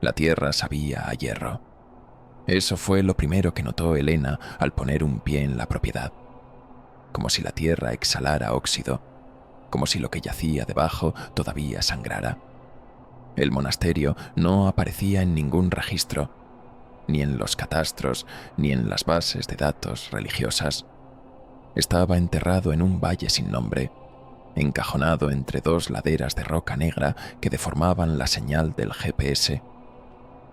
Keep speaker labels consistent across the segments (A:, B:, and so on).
A: La tierra sabía a hierro. Eso fue lo primero que notó Elena al poner un pie en la propiedad. Como si la tierra exhalara óxido, como si lo que yacía debajo todavía sangrara. El monasterio no aparecía en ningún registro, ni en los catastros, ni en las bases de datos religiosas. Estaba enterrado en un valle sin nombre, encajonado entre dos laderas de roca negra que deformaban la señal del GPS.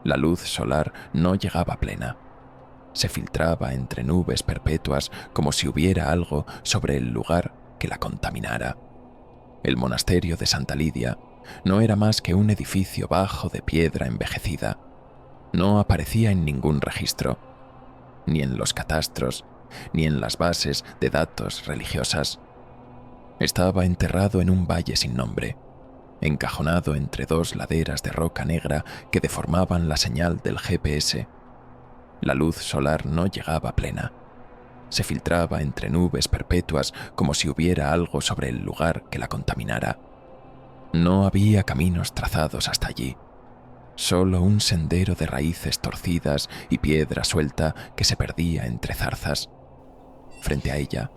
A: La luz solar no llegaba plena. Se filtraba entre nubes perpetuas como si hubiera algo sobre el lugar que la contaminara. El monasterio de Santa Lidia no era más que un edificio bajo de piedra envejecida. No aparecía en ningún registro, ni en los catastros, ni en las bases de datos religiosas. Estaba enterrado en un valle sin nombre, encajonado entre dos laderas de roca negra que deformaban la señal del GPS. La luz solar no llegaba plena. Se filtraba entre nubes perpetuas como si hubiera algo sobre el lugar que la contaminara. No había caminos trazados hasta allí, solo un sendero de raíces torcidas y piedra suelta que se perdía entre zarzas. Frente a ella,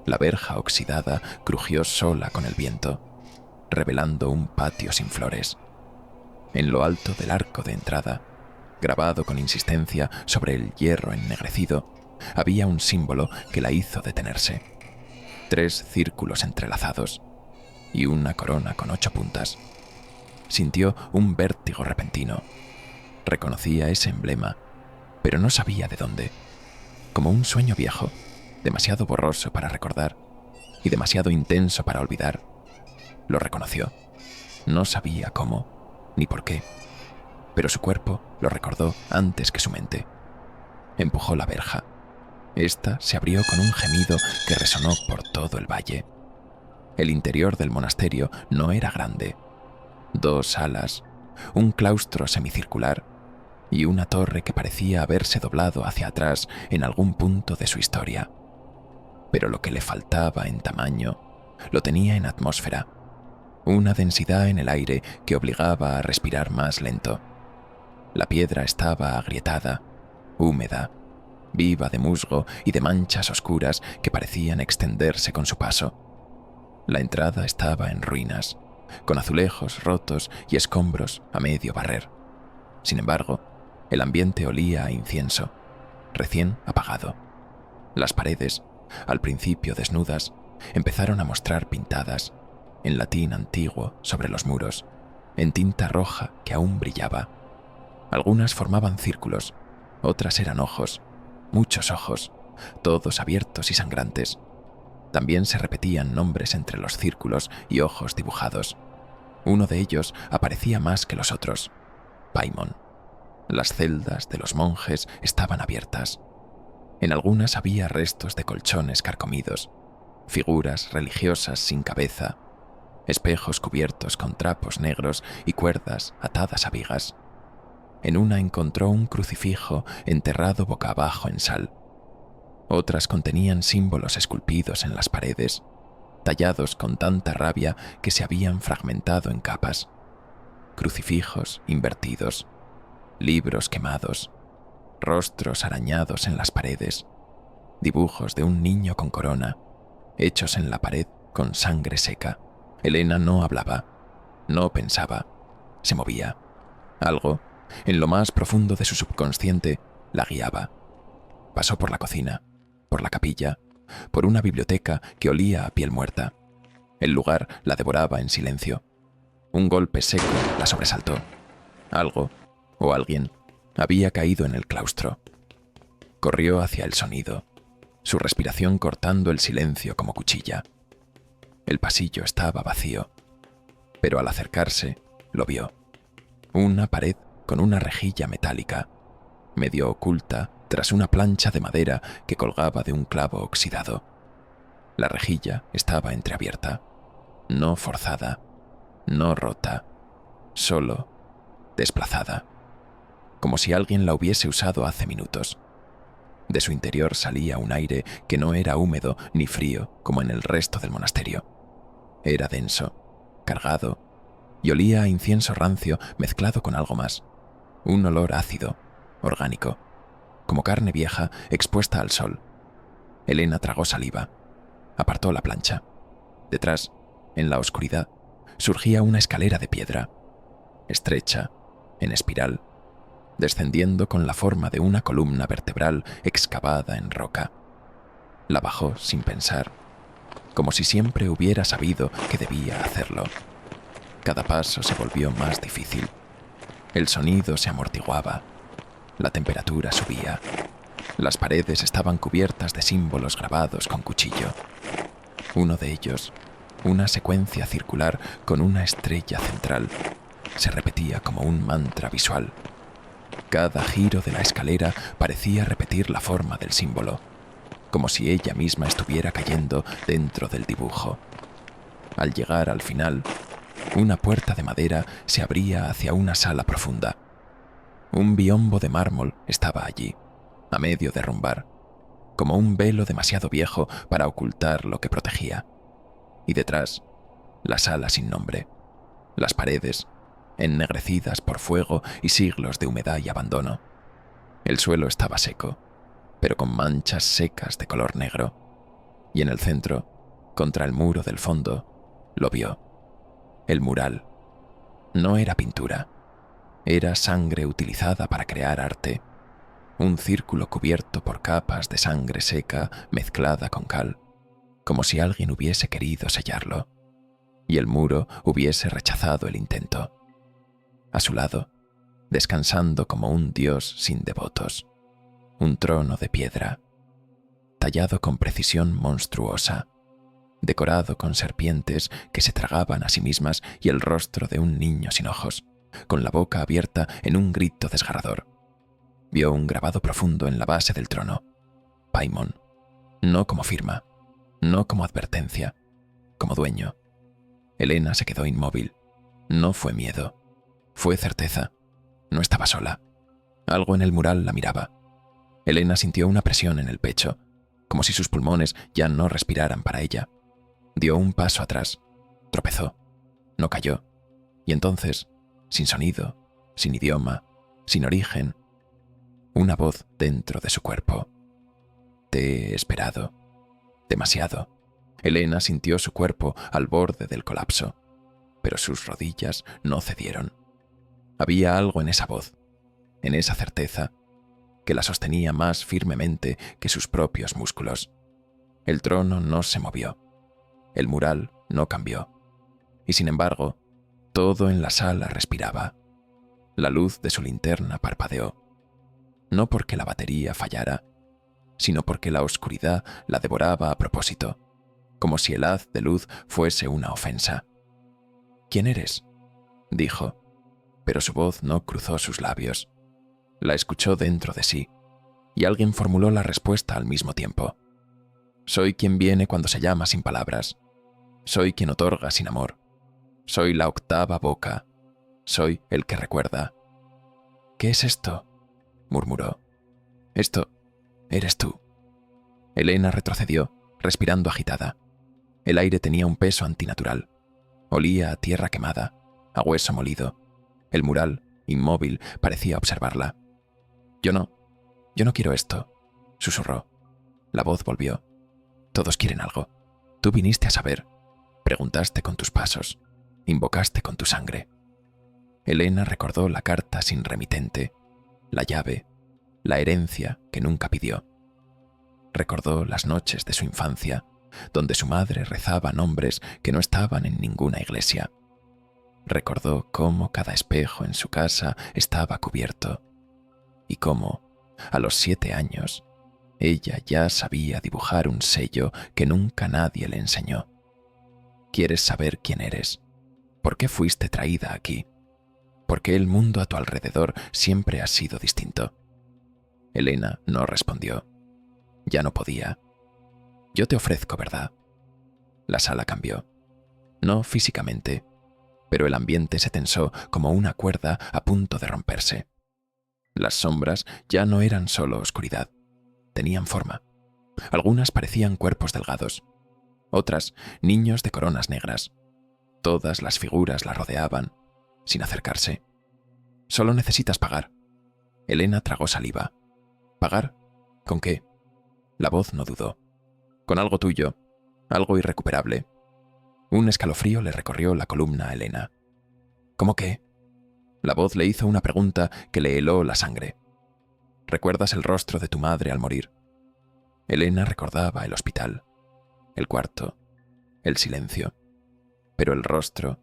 A: la verja oxidada crujió sola con el viento, revelando un patio sin flores. En lo alto del arco de entrada, grabado con insistencia sobre el hierro ennegrecido, había un símbolo que la hizo detenerse. 3 círculos entrelazados y una corona con 8 puntas. Sintió un vértigo repentino. Reconocía ese emblema, pero no sabía de dónde. Como un sueño viejo, demasiado borroso para recordar y demasiado intenso para olvidar. Lo reconoció. No sabía cómo, ni por qué, pero su cuerpo lo recordó antes que su mente. Empujó la verja. Esta se abrió con un gemido que resonó por todo el valle. El interior del monasterio no era grande. 2 salas, un claustro semicircular y una torre que parecía haberse doblado hacia atrás en algún punto de su historia. Pero lo que le faltaba en tamaño lo tenía en atmósfera, una densidad en el aire que obligaba a respirar más lento. La piedra estaba agrietada, húmeda, viva de musgo y de manchas oscuras que parecían extenderse con su paso. La entrada estaba en ruinas, con azulejos rotos y escombros a medio barrer. Sin embargo, el ambiente olía a incienso, recién apagado. Las paredes, al principio desnudas, empezaron a mostrar pintadas, en latín antiguo sobre los muros, en tinta roja que aún brillaba. Algunas formaban círculos, otras eran ojos, muchos ojos, todos abiertos y sangrantes. También se repetían nombres entre los círculos y ojos dibujados. Uno de ellos aparecía más que los otros: Paimon. Las celdas de los monjes estaban abiertas. En algunas había restos de colchones carcomidos, figuras religiosas sin cabeza, espejos cubiertos con trapos negros y cuerdas atadas a vigas. En una encontró un crucifijo enterrado boca abajo en sal. Otras contenían símbolos esculpidos en las paredes, tallados con tanta rabia que se habían fragmentado en capas. Crucifijos invertidos, libros quemados, rostros arañados en las paredes, dibujos de un niño con corona, hechos en la pared con sangre seca. Elena no hablaba, no pensaba, se movía. Algo, en lo más profundo de su subconsciente, la guiaba. Pasó por la cocina, por la capilla, por una biblioteca que olía a piel muerta. El lugar la devoraba en silencio. Un golpe seco la sobresaltó. Algo, o alguien, había caído en el claustro. Corrió hacia el sonido, su respiración cortando el silencio como cuchilla. El pasillo estaba vacío, pero al acercarse, lo vio. Una pared con una rejilla metálica, medio oculta tras una plancha de madera que colgaba de un clavo oxidado. La rejilla estaba entreabierta, no forzada, no rota, solo desplazada, como si alguien la hubiese usado hace minutos. De su interior salía un aire que no era húmedo ni frío como en el resto del monasterio. Era denso, cargado, y olía a incienso rancio mezclado con algo más. Un olor ácido, orgánico, como carne vieja expuesta al sol. Elena tragó saliva, apartó la plancha. Detrás, en la oscuridad, surgía una escalera de piedra, estrecha, en espiral, descendiendo con la forma de una columna vertebral excavada en roca. La bajó sin pensar, como si siempre hubiera sabido que debía hacerlo. Cada paso se volvió más difícil. El sonido se amortiguaba, la temperatura subía. Las paredes estaban cubiertas de símbolos grabados con cuchillo. Uno de ellos, una secuencia circular con una estrella central, se repetía como un mantra visual. Cada giro de la escalera parecía repetir la forma del símbolo, como si ella misma estuviera cayendo dentro del dibujo. Al llegar al final, una puerta de madera se abría hacia una sala profunda. Un biombo de mármol estaba allí, a medio derrumbar, como un velo demasiado viejo para ocultar lo que protegía. Y detrás, la sala sin nombre, las paredes, ennegrecidas por fuego y siglos de humedad y abandono. El suelo estaba seco, pero con manchas secas de color negro. Y en el centro, contra el muro del fondo, lo vio. El mural. No era pintura. Era sangre utilizada para crear arte. Un círculo cubierto por capas de sangre seca mezclada con cal, como si alguien hubiese querido sellarlo, y el muro hubiese rechazado el intento. A su lado, descansando como un dios sin devotos, un trono de piedra, tallado con precisión monstruosa, decorado con serpientes que se tragaban a sí mismas y el rostro de un niño sin ojos, con la boca abierta en un grito desgarrador. Vio un grabado profundo en la base del trono. Paimon, no como firma, no como advertencia, como dueño. Elena se quedó inmóvil. No fue miedo, fue certeza. No estaba sola. Algo en el mural la miraba. Elena sintió una presión en el pecho, como si sus pulmones ya no respiraran para ella. Dio un paso atrás, tropezó, no cayó, y entonces, sin sonido, sin idioma, sin origen, una voz dentro de su cuerpo. Te he esperado. Demasiado. Elena sintió su cuerpo al borde del colapso, pero sus rodillas no cedieron. Había algo en esa voz, en esa certeza, que la sostenía más firmemente que sus propios músculos. El trono no se movió. El mural no cambió. Y sin embargo, todo en la sala respiraba. La luz de su linterna parpadeó. No porque la batería fallara, sino porque la oscuridad la devoraba a propósito, como si el haz de luz fuese una ofensa. «¿Quién eres?», dijo, pero su voz no cruzó sus labios. La escuchó dentro de sí, y alguien formuló la respuesta al mismo tiempo. «Soy quien viene cuando se llama sin palabras. Soy quien otorga sin amor. Soy la octava boca. Soy el que recuerda». «¿Qué es esto?», murmuró. «Esto eres tú». Elena retrocedió, respirando agitada. El aire tenía un peso antinatural. Olía a tierra quemada, a hueso molido. El mural, inmóvil, parecía observarla. Yo no quiero esto», susurró. La voz volvió. «Todos quieren algo. Tú viniste a saber. Preguntaste con tus pasos. Invocaste con tu sangre». Elena recordó la carta sin remitente, la llave, la herencia que nunca pidió. Recordó las noches de su infancia, donde su madre rezaba nombres que no estaban en ninguna iglesia. Recordó cómo cada espejo en su casa estaba cubierto y cómo, a los 7 años, ella ya sabía dibujar un sello que nunca nadie le enseñó. ¿Quieres saber quién eres? ¿Por qué fuiste traída aquí? ¿Por qué el mundo a tu alrededor siempre ha sido distinto? Elena no respondió. Ya no podía. «Yo te ofrezco verdad». La sala cambió. No físicamente, pero el ambiente se tensó como una cuerda a punto de romperse. Las sombras ya no eran solo oscuridad. Tenían forma. Algunas parecían cuerpos delgados. Otras, niños de coronas negras. Todas las figuras la rodeaban, sin acercarse. Solo necesitas pagar. Elena tragó saliva. ¿Pagar? ¿Con qué? La voz no dudó. Con algo tuyo, algo irrecuperable. Un escalofrío le recorrió la columna a Elena. ¿Cómo qué? La voz le hizo una pregunta que le heló la sangre. ¿Recuerdas el rostro de tu madre al morir? Elena recordaba el hospital, el cuarto, el silencio, pero el rostro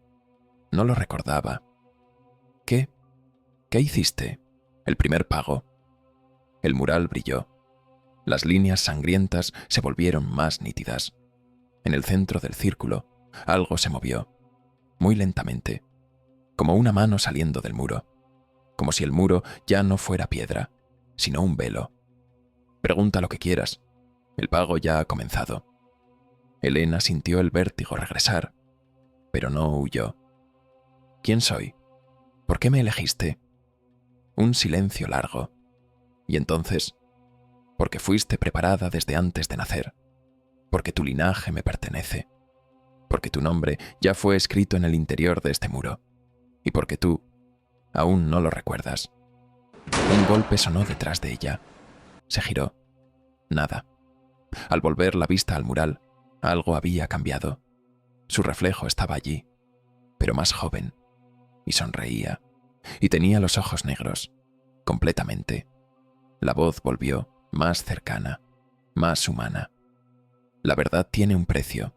A: no lo recordaba. ¿Qué? ¿Qué hiciste? El primer pago. El mural brilló. Las líneas sangrientas se volvieron más nítidas. En el centro del círculo, algo se movió, muy lentamente, como una mano saliendo del muro, como si el muro ya no fuera piedra, sino un velo. Pregunta lo que quieras. El pago ya ha comenzado. Elena sintió el vértigo regresar, pero no huyó. ¿Quién soy? ¿Por qué me elegiste? Un silencio largo. Y entonces, porque fuiste preparada desde antes de nacer, porque tu linaje me pertenece, porque tu nombre ya fue escrito en el interior de este muro, y porque tú aún no lo recuerdas. Un golpe sonó detrás de ella. Se giró. Nada. Al volver la vista al mural, algo había cambiado. Su reflejo estaba allí, pero más joven, y sonreía, y tenía los ojos negros, completamente. La voz volvió, más cercana, más humana. La verdad tiene un precio,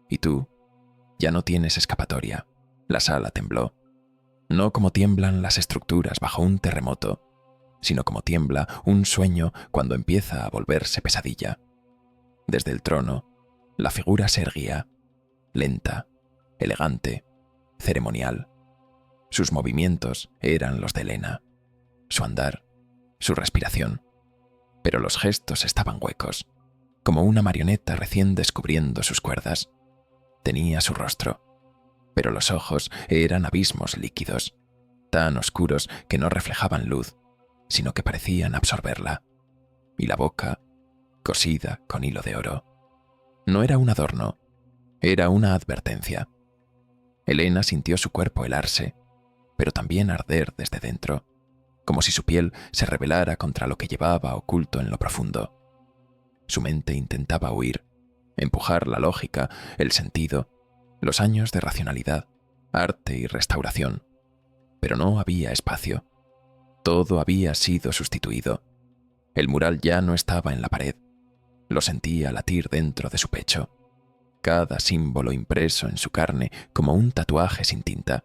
A: y tú ya no tienes escapatoria. La sala tembló. No como tiemblan las estructuras bajo un terremoto, sino como tiembla un sueño cuando empieza a volverse pesadilla. Desde el trono, la figura se erguía, lenta, elegante, ceremonial. Sus movimientos eran los de Elena, su andar, su respiración, pero los gestos estaban huecos, como una marioneta recién descubriendo sus cuerdas. Tenía su rostro, pero los ojos eran abismos líquidos, tan oscuros que no reflejaban luz, sino que parecían absorberla, y la boca, cosida con hilo de oro. No era un adorno, era una advertencia. Elena sintió su cuerpo helarse, pero también arder desde dentro, como si su piel se rebelara contra lo que llevaba oculto en lo profundo. Su mente intentaba huir, empujar la lógica, el sentido, los años de racionalidad, arte y restauración, pero no había espacio. Todo había sido sustituido. El mural ya no estaba en la pared. Lo sentía latir dentro de su pecho. Cada símbolo impreso en su carne como un tatuaje sin tinta.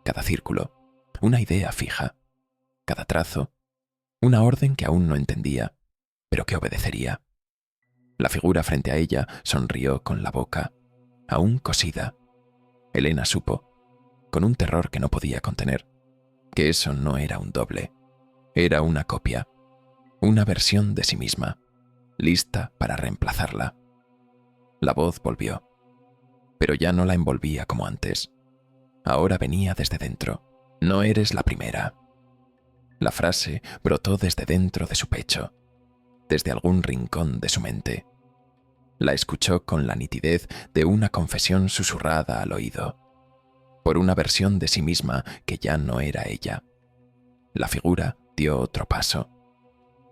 A: Cada círculo, una idea fija. Cada trazo, una orden que aún no entendía, pero que obedecería. La figura frente a ella sonrió con la boca, aún cosida. Elena supo, con un terror que no podía contener, que eso no era un doble, era una copia, una versión de sí misma, lista para reemplazarla. La voz volvió, pero ya no la envolvía como antes. Ahora venía desde dentro. No eres la primera. La frase brotó desde dentro de su pecho, desde algún rincón de su mente. La escuchó con la nitidez de una confesión susurrada al oído, por una versión de sí misma que ya no era ella. La figura dio otro paso,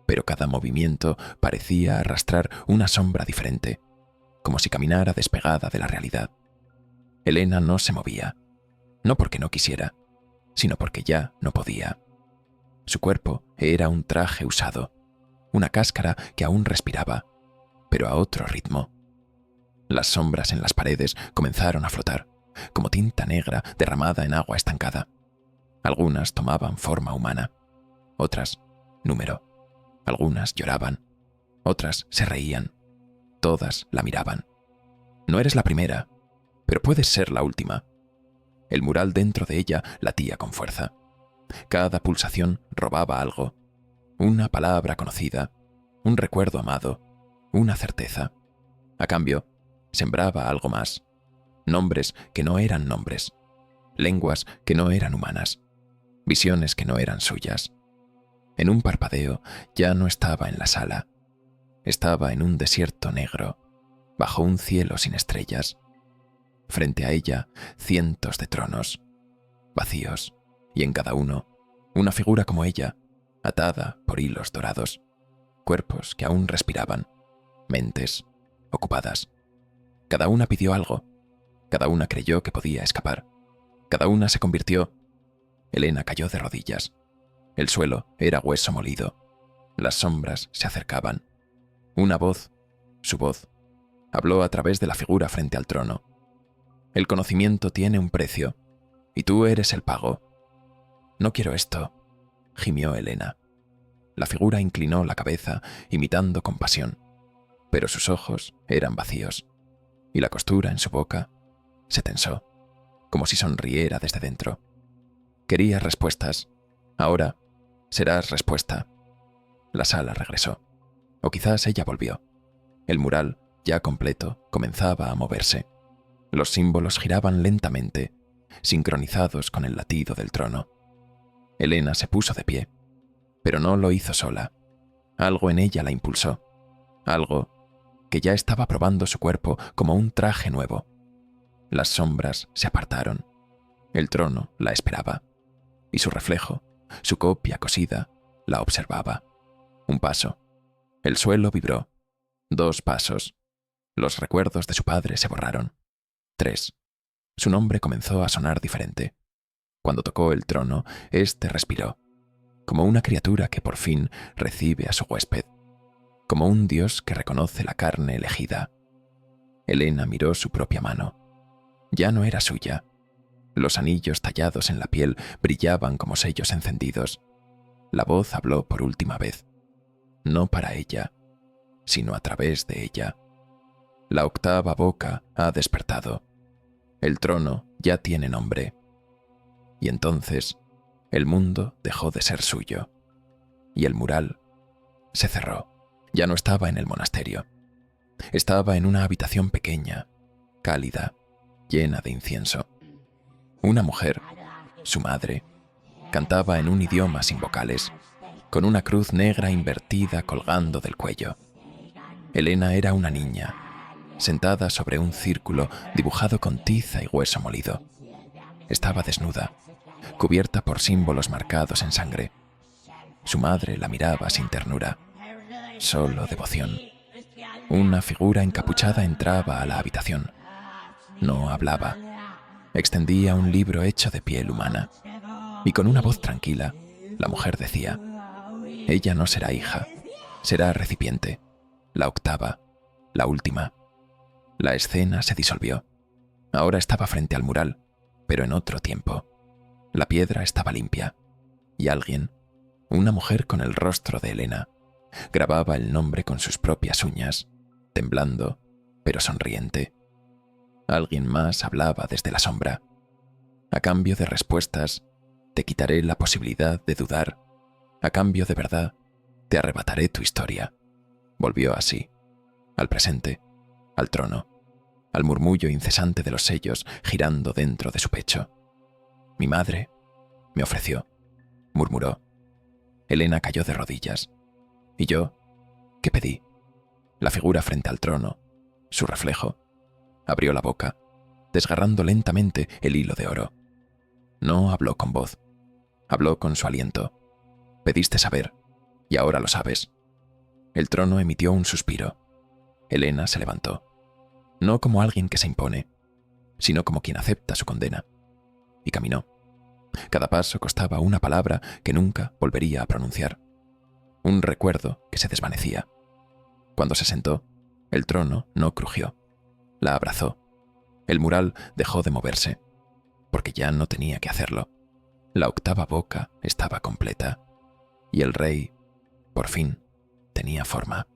A: pero cada movimiento parecía arrastrar una sombra diferente, como si caminara despegada de la realidad. Elena no se movía, no porque no quisiera, sino porque ya no podía. Su cuerpo era un traje usado, una cáscara que aún respiraba, pero a otro ritmo. Las sombras en las paredes comenzaron a flotar, como tinta negra derramada en agua estancada. Algunas tomaban forma humana, otras número. Algunas lloraban, otras se reían, todas la miraban. No eres la primera, pero puedes ser la última. El mural dentro de ella latía con fuerza. Cada pulsación robaba algo, una palabra conocida, un recuerdo amado, una certeza. A cambio, sembraba algo más, nombres que no eran nombres, lenguas que no eran humanas, visiones que no eran suyas. En un parpadeo ya no estaba en la sala, estaba en un desierto negro, bajo un cielo sin estrellas. Frente a ella, cientos de tronos, vacíos, y en cada uno, Una figura como ella, atada por hilos dorados, cuerpos que aún respiraban, mentes ocupadas. Cada una pidió algo, cada una creyó que podía escapar, cada una se convirtió. Elena cayó de rodillas. El suelo era hueso molido. Las sombras se acercaban. Una voz, su voz, habló a través de la figura frente al trono. El conocimiento tiene un precio, y tú eres el pago. No quiero esto, gimió Elena. La figura inclinó la cabeza, imitando compasión, pero sus ojos eran vacíos, y la costura en su boca se tensó, como si sonriera desde dentro. Querías respuestas. Ahora serás respuesta. La sala regresó. O quizás ella volvió. El mural, ya completo, comenzaba a moverse. Los símbolos giraban lentamente, sincronizados con el latido del trono. Elena se puso de pie, pero no lo hizo sola. Algo en ella la impulsó. Algo que ya estaba probando su cuerpo como un traje nuevo. Las sombras se apartaron. El trono la esperaba. Y su reflejo, su copia cosida, la observaba. Un paso. El suelo vibró. 2 pasos. Los recuerdos de su padre se borraron. 3. Su nombre comenzó a sonar diferente. Cuando tocó el trono, éste respiró, como una criatura que por fin recibe a su huésped, como un dios que reconoce la carne elegida. Elena miró su propia mano. Ya no era suya. Los anillos tallados en la piel brillaban como sellos encendidos. La voz habló por última vez, no para ella, sino a través de ella. La octava boca ha despertado. El trono ya tiene nombre. Y entonces, el mundo dejó de ser suyo. Y el mural se cerró. Ya no estaba en el monasterio. Estaba en una habitación pequeña, cálida, llena de incienso. Una mujer, su madre, cantaba en un idioma sin vocales, con una cruz negra invertida colgando del cuello. Elena era una niña, sentada sobre un círculo dibujado con tiza y hueso molido. Estaba desnuda, cubierta por símbolos marcados en sangre. Su madre la miraba sin ternura, solo devoción. Una figura encapuchada entraba a la habitación. No hablaba. Extendía un libro hecho de piel humana. Y con una voz tranquila, la mujer decía: ella no será hija, será recipiente. La octava, la última. La escena se disolvió. Ahora estaba frente al mural, pero en otro tiempo. La piedra estaba limpia, y alguien, una mujer con el rostro de Elena, grababa el nombre con sus propias uñas, temblando, pero sonriente. Alguien más hablaba desde la sombra. A cambio de respuestas, te quitaré la posibilidad de dudar. A cambio de verdad, te arrebataré tu historia. Volvió así, al presente, al trono, al murmullo incesante de los sellos girando dentro de su pecho. Mi madre me ofreció, murmuró. Elena cayó de rodillas. ¿Y yo? ¿Qué pedí? La figura frente al trono, su reflejo, abrió la boca, desgarrando lentamente el hilo de oro. No habló con voz, habló con su aliento. Pediste saber, y ahora lo sabes. El trono emitió un suspiro. Elena se levantó, no como alguien que se impone, sino como quien acepta su condena, y caminó. Cada paso costaba una palabra que nunca volvería a pronunciar, un recuerdo que se desvanecía. Cuando se sentó, el trono no crujió. La abrazó. El mural dejó de moverse, porque ya no tenía que hacerlo. La octava boca estaba completa, y el rey, por fin, tenía forma.